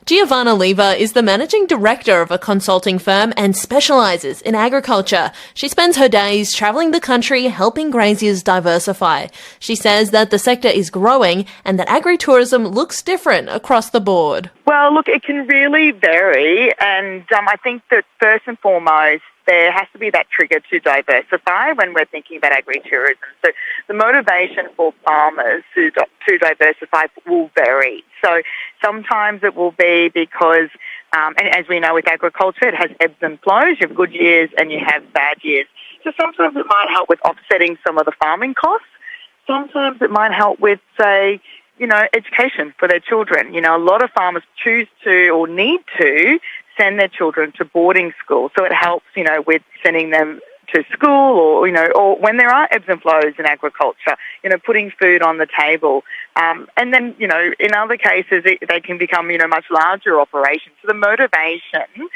Giovanna is the managing director of a consulting firm and specialises in agriculture. She spends her days travelling the country helping graziers diversify. She says that the sector is growing and that agritourism looks different across the board. Well, look, it can really vary, and I think that first and foremost, there has to be that trigger to diversify when we're thinking about agritourism. So the motivation for farmers to diversify will vary. So sometimes it will be because, and as we know with agriculture, it has ebbs and flows. You have good years and you have bad years. So sometimes it might help with offsetting some of the farming costs. Sometimes it might help with, say, education for their children. A lot of farmers choose to or need to send their children to boarding school. So it helps, with sending them to school or when there are ebbs and flows in agriculture, putting food on the table. And then, in other cases, they can become, much larger operations. So the motivation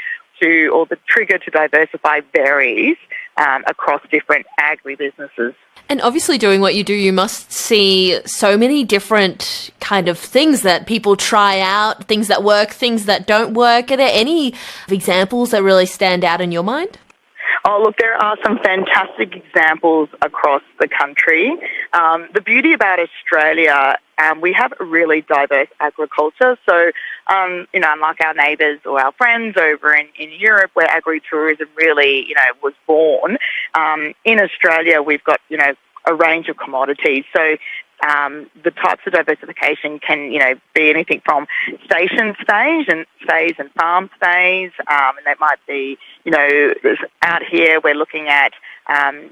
or the trigger to diversify varies across different agribusinesses. And obviously doing what you do, you must see so many different kind of things that people try out, things that work, things that don't work. Are there any examples that really stand out in your mind? Oh, look, there are some fantastic examples across the country. The beauty about Australia, we have a really diverse agriculture. So, unlike our neighbours or our friends over in Europe where agritourism really, was born, in Australia we've got, a range of commodities. So the types of diversification can, be anything from station stays and farm stays, and that might be, out here we're looking at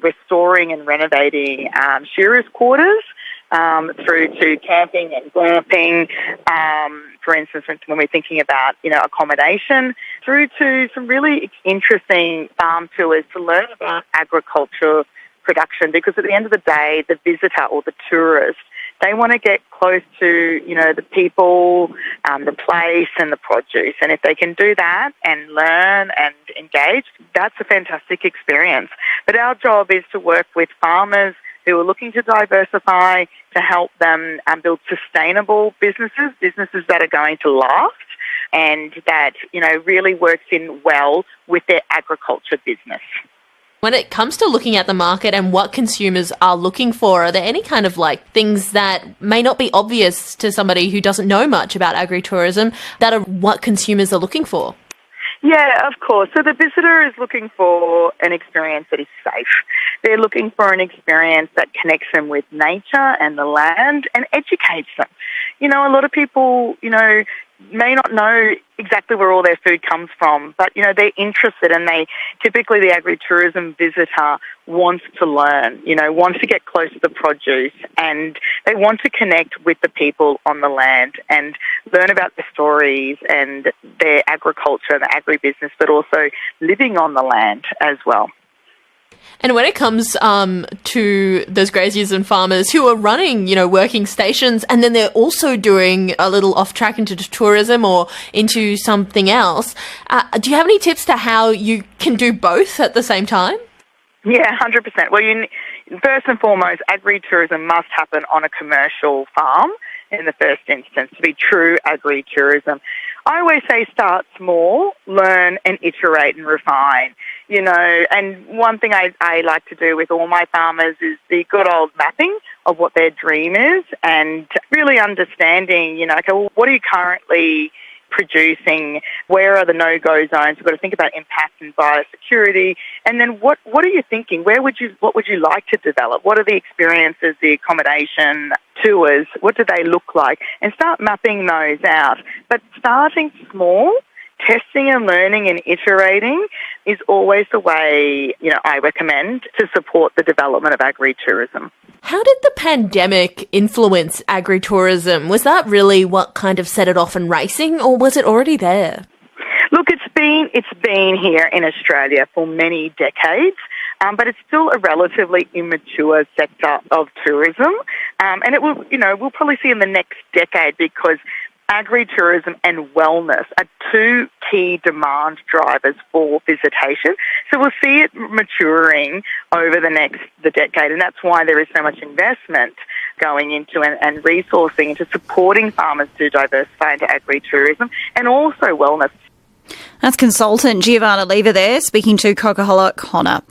restoring and renovating shearers' quarters, through to camping and glamping, for instance, when we're thinking about, accommodation, through to some really interesting farm tours to learn about agriculture production, because at the end of the day, the visitor or the tourist, they want to get close to, the people, the place and the produce. And if they can do that and learn and engage, that's a fantastic experience. But our job is to work with farmers who are looking to diversify, to help them build sustainable businesses that are going to last and that, really works in well with their agriculture business. When it comes to looking at the market and what consumers are looking for, are there any kind of things that may not be obvious to somebody who doesn't know much about agritourism that are what consumers are looking for? Yeah, of course. So the visitor is looking for an experience that is safe. They're looking for an experience that connects them with nature and the land and educates them. A lot of people, may not know exactly where all their food comes from, but, they're interested and typically the agritourism visitor wants to learn, wants to get close to the produce and they want to connect with the people on the land and learn about the stories and their agriculture and the agribusiness, but also living on the land as well. And when it comes to those graziers and farmers who are running, working stations, and then they're also doing a little off track into tourism or into something else, do you have any tips to how you can do both at the same time? Yeah, 100%. Well, first and foremost, agritourism must happen on a commercial farm in the first instance to be true agritourism. I always say start small, learn and iterate and refine, and one thing I like to do with all my farmers is the good old mapping of what their dream is and really understanding, okay, well, what are you currently producing? Where are the no-go zones? We've got to think about impact and biosecurity. And then what are you thinking? What would you like to develop? What are the experiences, the accommodation, tours? What do they look like? And start mapping those out. But starting small, testing and learning and iterating is always the way, I recommend to support the development of agritourism. How did the pandemic influence agritourism? Was that really what kind of set it off and racing, or was it already there? Look, it's been here in Australia for many decades, but it's still a relatively immature sector of tourism, and it will, we'll probably see in the next decade because agritourism and wellness are two key demand drivers for visitation. So we'll see it maturing over the decade, and that's why there is so much investment going into and resourcing into supporting farmers to diversify into agritourism and also wellness. That's consultant Giovanna Lever there, speaking to Coca-Cola Connor.